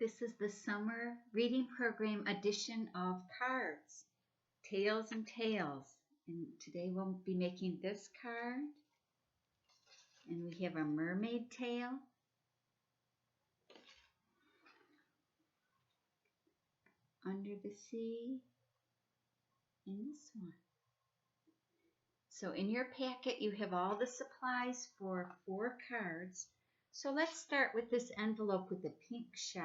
This is the summer reading program edition of cards, Tails and Tales. And today we'll be making this card. And we have a mermaid tail. Under the sea. And this one. So in your packet you have all the supplies for 4 cards. So let's start with this envelope with the pink shell.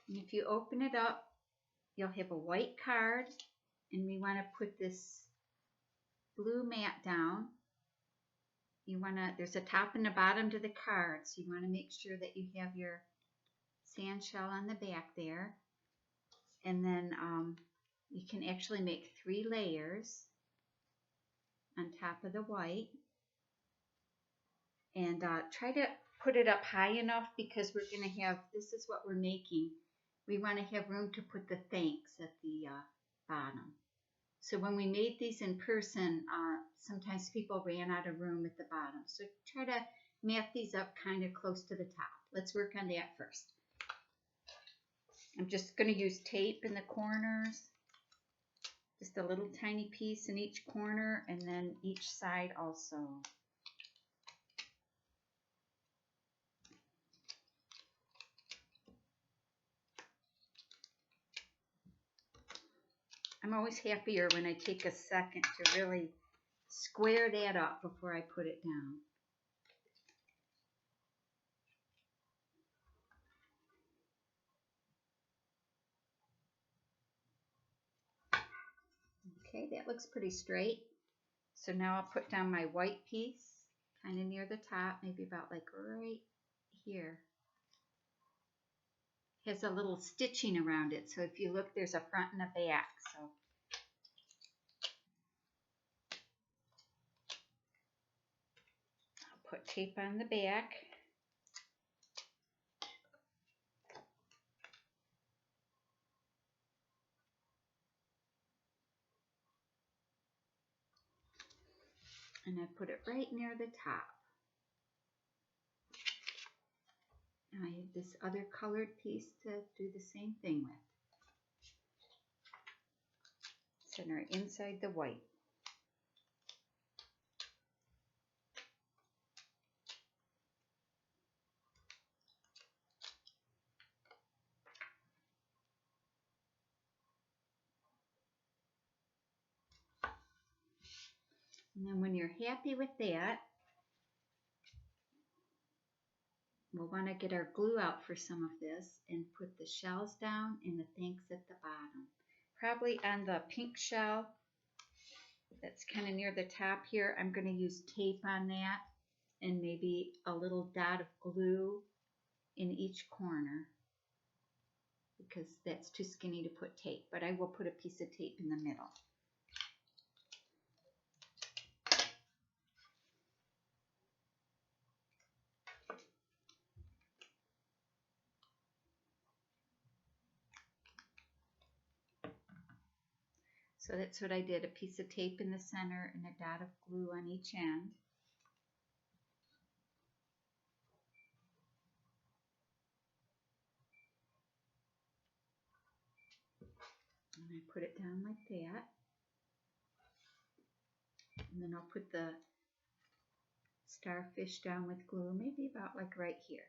And if you open it up, you'll have a white card, and we want to put this blue mat down. There's a top and a bottom to the card, so you want to make sure that you have your sand shell on the back there. And then you can actually make 3 layers on top of the white. And try to put it up high enough because we're going to have, this is what we're making. We want to have room to put the thanks at the bottom. So when we made these in person, sometimes people ran out of room at the bottom. So try to mat these up kind of close to the top. Let's work on that first. I'm just going to use tape in the corners. Just a little tiny piece in each corner and then each side also. I'm always happier when I take a second to really square that up before I put it down. Okay, that looks pretty straight. So now I'll put down my white piece, kind of near the top, maybe about like right here. It has a little stitching around it, so if you look, there's a front and a back. So I'll put tape on the back. And I put it right near the top. I have this other colored piece to do the same thing with. Center it inside the white. And then when you're happy with that, we'll want to get our glue out for some of this and put the shells down and the thanks at the bottom. Probably on the pink shell that's kind of near the top here, I'm going to use tape on that and maybe a little dot of glue in each corner because that's too skinny to put tape, but I will put a piece of tape in the middle. So that's what I did, a piece of tape in the center and a dot of glue on each end. And I put it down like that. And then I'll put the starfish down with glue, maybe about like right here.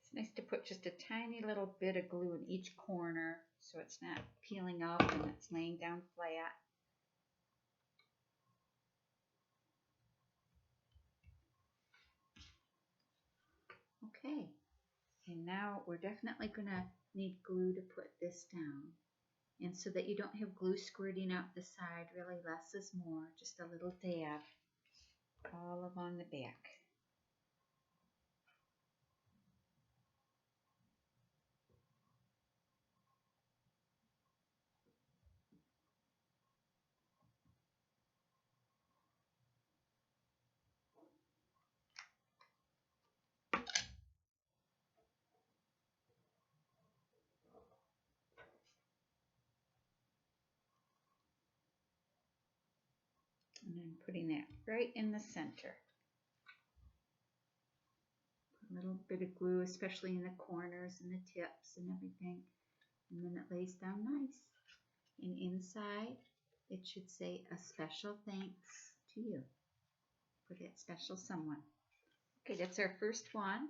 It's nice to put just a tiny little bit of glue in each corner so it's not peeling up and it's laying down flat. Okay, and now we're definitely going to need glue to put this down. And so that you don't have glue squirting out the side, really less is more, just a little dab all along the back. And then putting that right in the center. A little bit of glue, especially in the corners and the tips and everything. And then it lays down nice. And inside, it should say a special thanks to you for that special someone. Okay, that's our first one.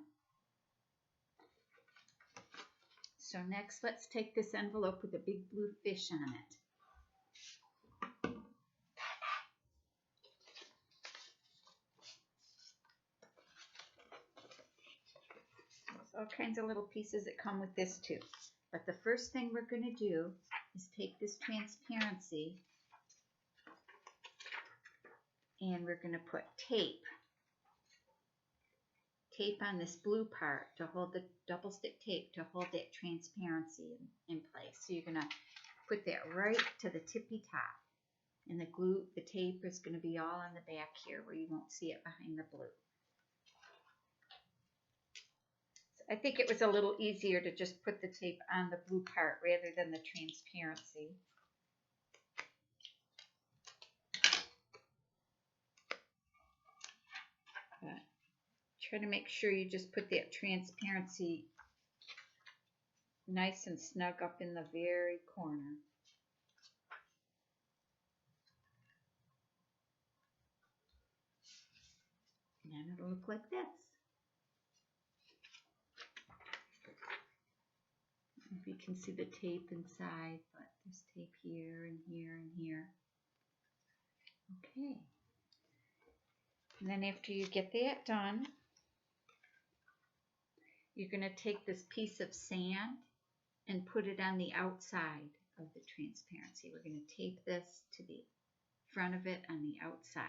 So next, let's take this envelope with a big blue fish on it. There's all kinds of little pieces that come with this too. But the first thing we're going to do is take this transparency and we're going to put tape on this blue part to hold the double stick tape to hold that transparency in place. So you're going to put that right to the tippy top. And the tape is going to be all on the back here where you won't see it behind the blue. So I think it was a little easier to just put the tape on the blue part rather than the transparency. But try to make sure you just put that transparency nice and snug up in the very corner. And then it'll look like this. If you can see the tape inside, but there's tape here and here and here. Okay. And then after you get that done, you're going to take this piece of sand and put it on the outside of the transparency. We're going to tape this to the front of it on the outside.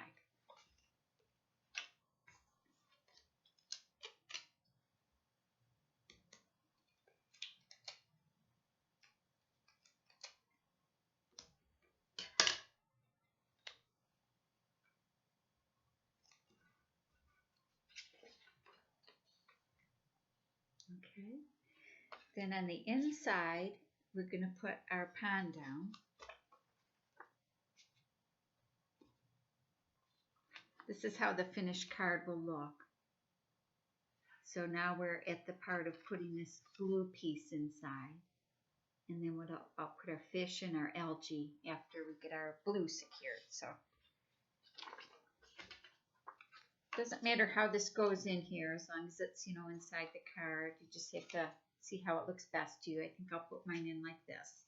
Okay. Then on the inside, we're going to put our pond down. This is how the finished card will look. So now we're at the part of putting this blue piece inside. And then I'll put our fish and our algae after we get our blue secured. So doesn't matter how this goes in here as long as it's, inside the card. You just have to see how it looks best to you. I think I'll put mine in like this.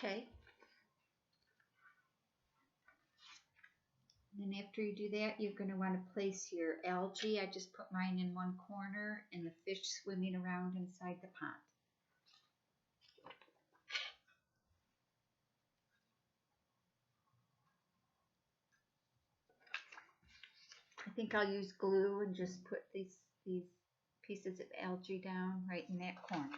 Okay. And then after you do that, you're going to want to place your algae. I just put mine in one corner and the fish swimming around inside the pond. I think I'll use glue and just put these pieces of algae down right in that corner.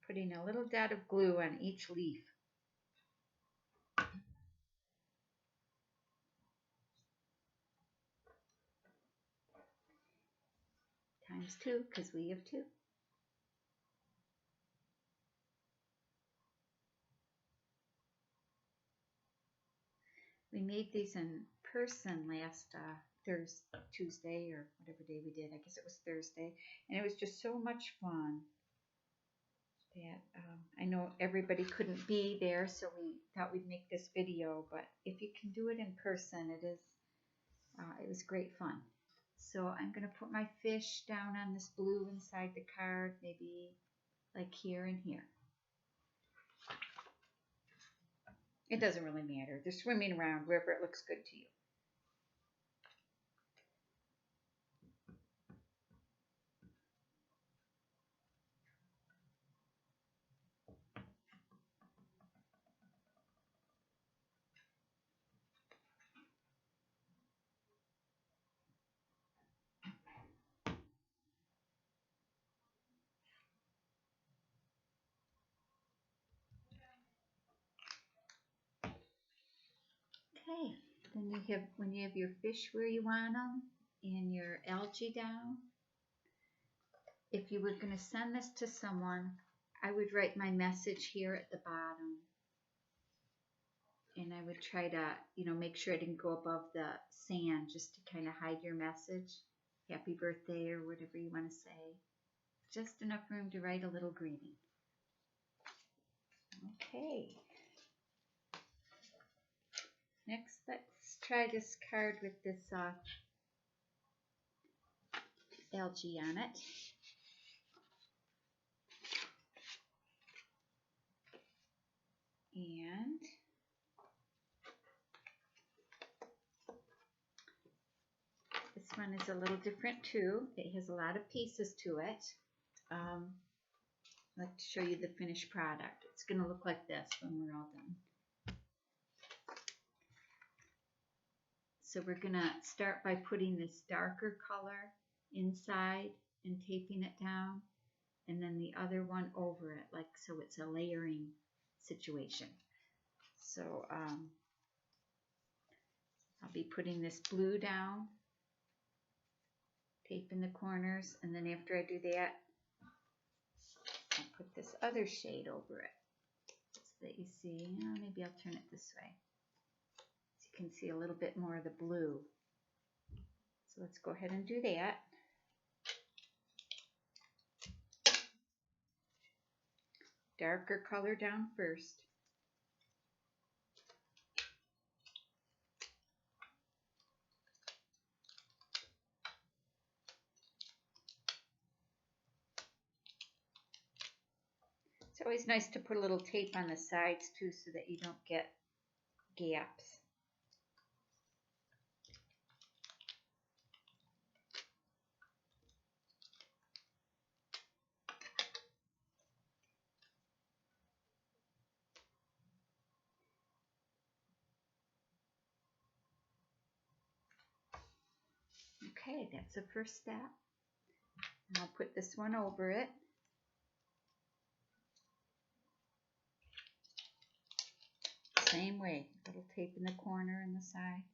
Putting a little dot of glue on each leaf. Times 2, because we have 2. We made these in person last Tuesday or whatever day we did. I guess it was Thursday. And it was just so much fun. That I know everybody couldn't be there, so we thought we'd make this video. But if you can do it in person, it was great fun. So I'm going to put my fish down on this blue inside the card, maybe like here and here. It doesn't really matter. They're swimming around wherever it looks good to you. Okay, then you have, when you have your fish where you want them and your algae down, if you were going to send this to someone, I would write my message here at the bottom. And I would try to, make sure I didn't go above the sand just to kind of hide your message. Happy birthday or whatever you want to say. Just enough room to write a little greeting. Okay. Next, let's try this card with this algae on it. And this one is a little different too. It has a lot of pieces to it. I'd like to show you the finished product. It's going to look like this when we're all done. So we're going to start by putting this darker color inside and taping it down, and then the other one over it, like so it's a layering situation. So I'll be putting this blue down, taping the corners, and then after I do that, I'll put this other shade over it so that you see, maybe I'll turn it this way so you can see a little bit more of the blue. So let's go ahead and do that. Darker color down first. It's always nice to put a little tape on the sides too so that you don't get gaps. Okay, that's the first step. And I'll put this one over it. Same way, little tape in the corner and the sides.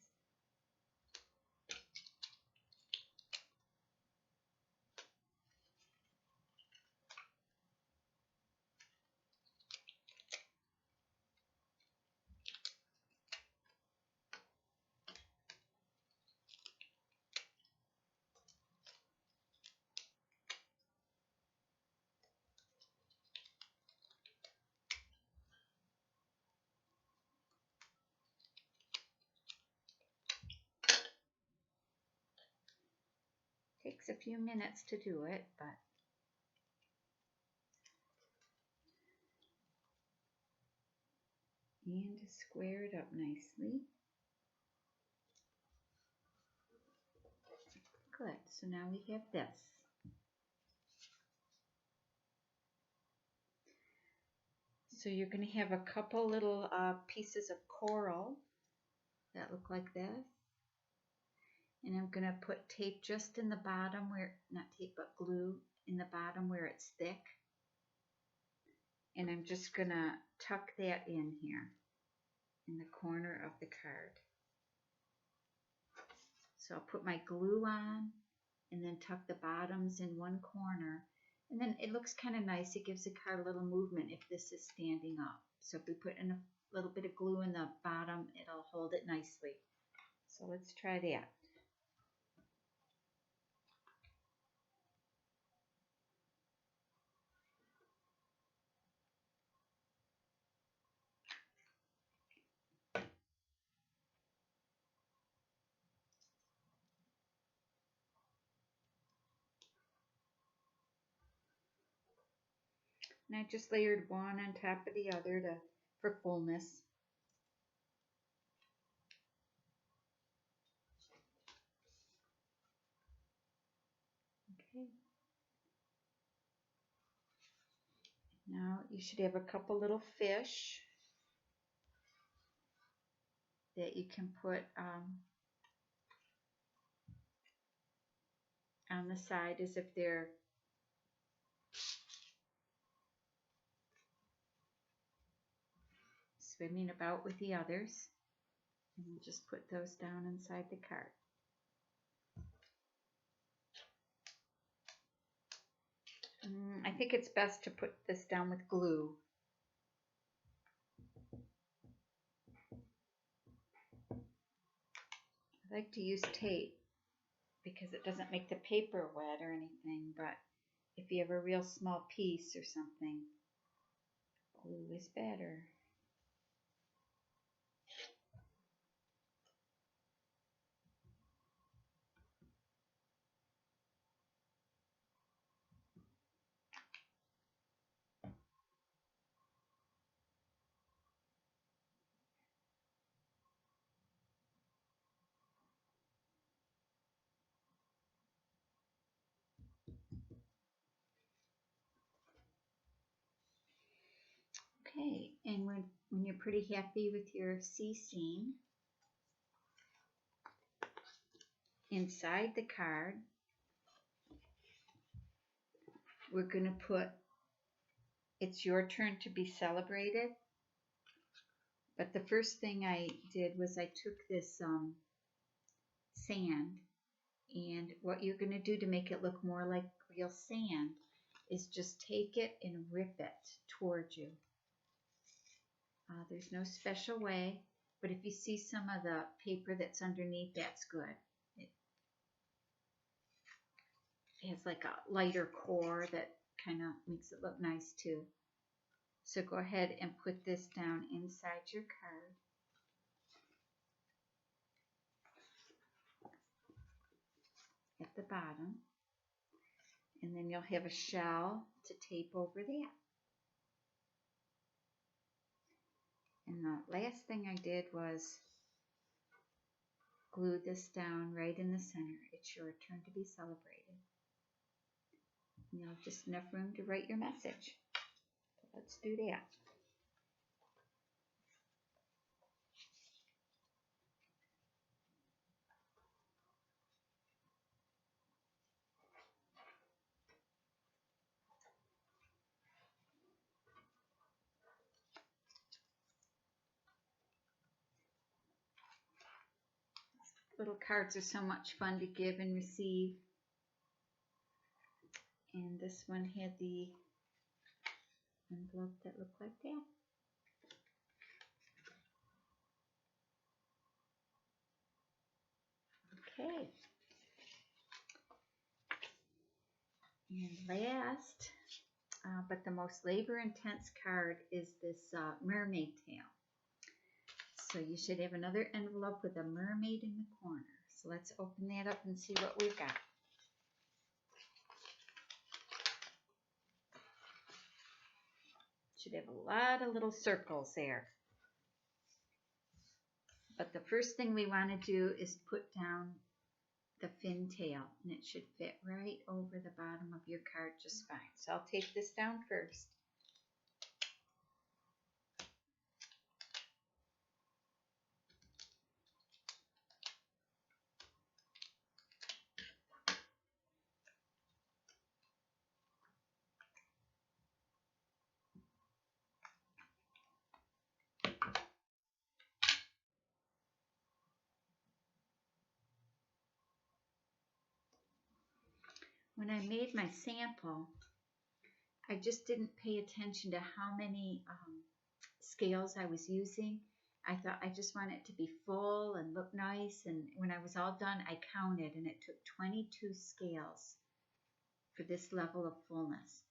Takes a few minutes to do it, but and to square it up nicely. Good, so now we have this. So you're going to have a couple little pieces of coral that look like this. And I'm going to put tape just in the bottom where, not tape, but glue in the bottom where it's thick. And I'm just going to tuck that in here in the corner of the card. So I'll put my glue on and then tuck the bottoms in one corner. And then it looks kind of nice. It gives the card a little movement if this is standing up. So if we put in a little bit of glue in the bottom, it'll hold it nicely. So let's try that. And I just layered one on top of the other for fullness. Okay. Now you should have a couple little fish that you can put on the side as if they're swimming about with the others. And we'll just put those down inside the card. I think it's best to put this down with glue. I like to use tape because it doesn't make the paper wet or anything, but if you have a real small piece or something, glue is better. Okay, and when you're pretty happy with your CCing, inside the card, we're going to put, it's your turn to be celebrated. But the first thing I did was I took this sand, and what you're going to do to make it look more like real sand is just take it and rip it towards you. There's no special way, but if you see some of the paper that's underneath, that's good. It has like a lighter core that kind of makes it look nice too. So go ahead and put this down inside your card. At the bottom. And then you'll have a shell to tape over that. And the last thing I did was glue this down right in the center. It's your turn to be celebrated. And you'll have just enough room to write your message. So let's do that. Little cards are so much fun to give and receive. And this one had the envelope that looked like that. Okay. And last, but the most labor-intense card is this mermaid tail. So you should have another envelope with a mermaid in the corner. So let's open that up and see what we've got. Should have a lot of little circles there. But the first thing we want to do is put down the fin tail, and it should fit right over the bottom of your card just fine. So I'll take this down first. When I made my sample, I just didn't pay attention to how many scales I was using. I thought I just want it to be full and look nice, and when I was all done, I counted, and it took 22 scales for this level of fullness.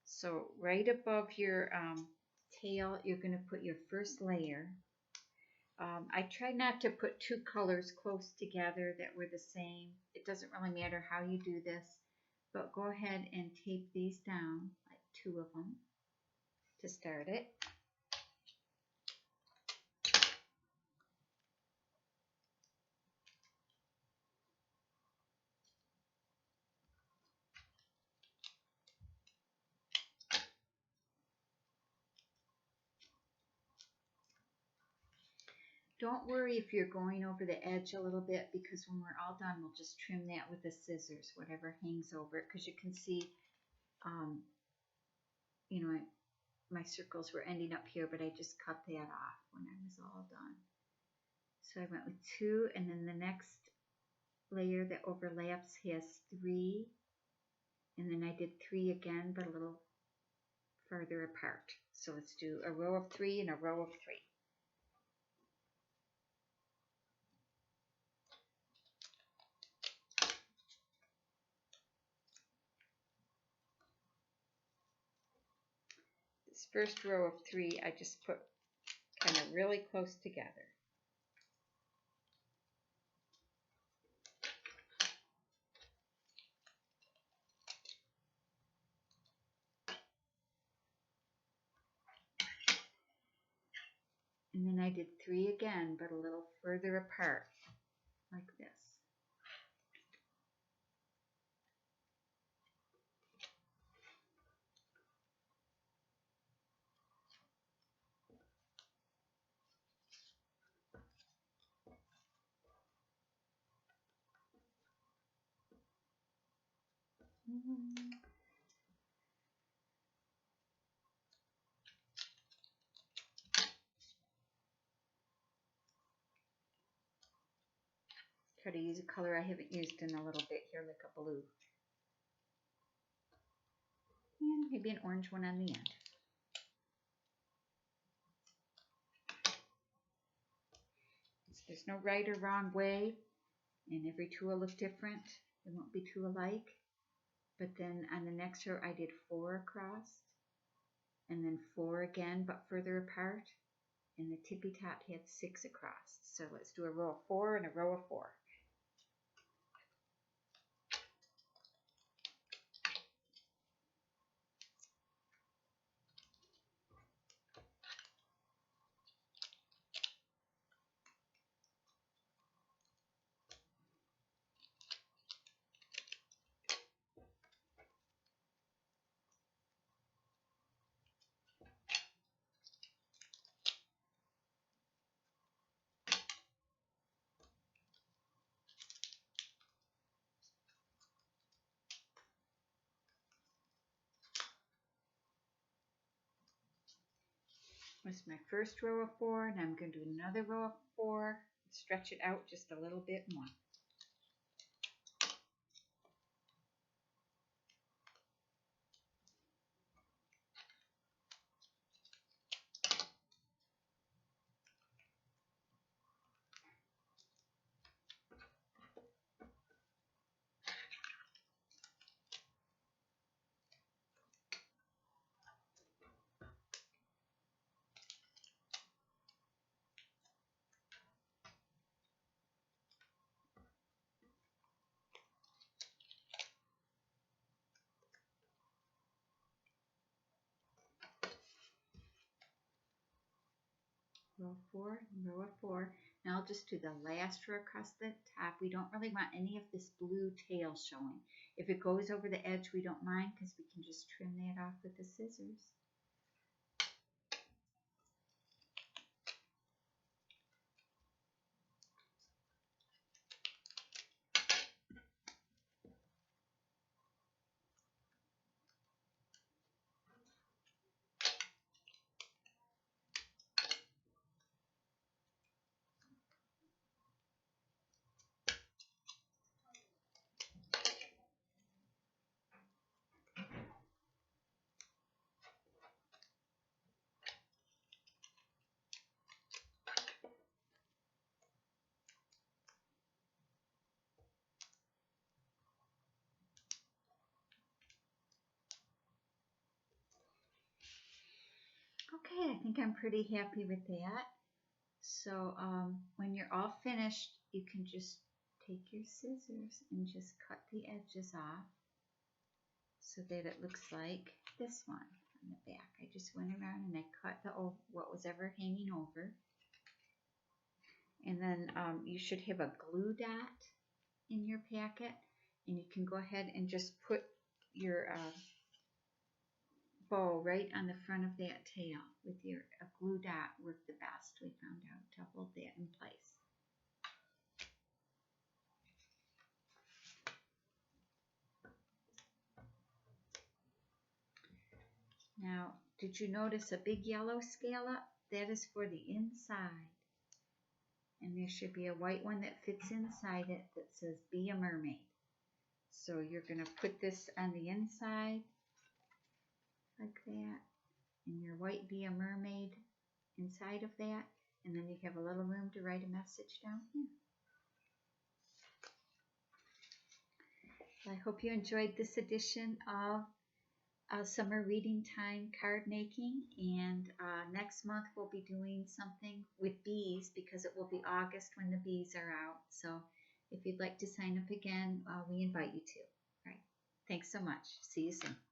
So right above your tail, you're going to put your first layer. I try not to put two colors close together that were the same. It doesn't really matter how you do this, but go ahead and tape these down, like 2 of them, to start it. Don't worry if you're going over the edge a little bit, because when we're all done, we'll just trim that with the scissors, whatever hangs over it, because you can see, you know, my circles were ending up here, but I just cut that off when I was all done. So I went with 2, and then the next layer that overlaps has 3, and then I did 3 again, but a little further apart. So let's do a row of 3 and a row of 3. This first row of 3 I just put kind of really close together. And then I did 3 again, but a little further apart, like this. Try to use a color I haven't used in a little bit here, like a blue. And maybe an orange one on the end. There's no right or wrong way, and every two will look different. They won't be two alike. But then on the next row I did 4 across, and then 4 again, but further apart. And the tippy top had 6 across. So let's do a row of 4 and a row of 4. This is my first row of 4, and I'm going to do another row of 4, stretch it out just a little bit more. Row of 4, row of 4. Now I'll just do the last row across the top. We don't really want any of this blue tail showing. If it goes over the edge, we don't mind because we can just trim that off with the scissors. Okay, I think I'm pretty happy with that. So when you're all finished, you can just take your scissors and just cut the edges off so that it looks like this one on the back. I just went around and I cut what was ever hanging over. And then you should have a glue dot in your packet, and you can go ahead and just put your bow right on the front of that tail with your glue dot worked the best, we found out, to hold that in place. Now, did you notice a big yellow scallop? That is for the inside. And there should be a white one that fits inside it that says Be a Mermaid. So you're going to put this on the inside like that, and your white Be a Mermaid inside of that, and then you have a little room to write a message down here. I hope you enjoyed this edition of Summer Reading Time card making, and next month we'll be doing something with bees because it will be August when the bees are out. So if you'd like to sign up again, we invite you to. All right. Thanks so much. See you soon.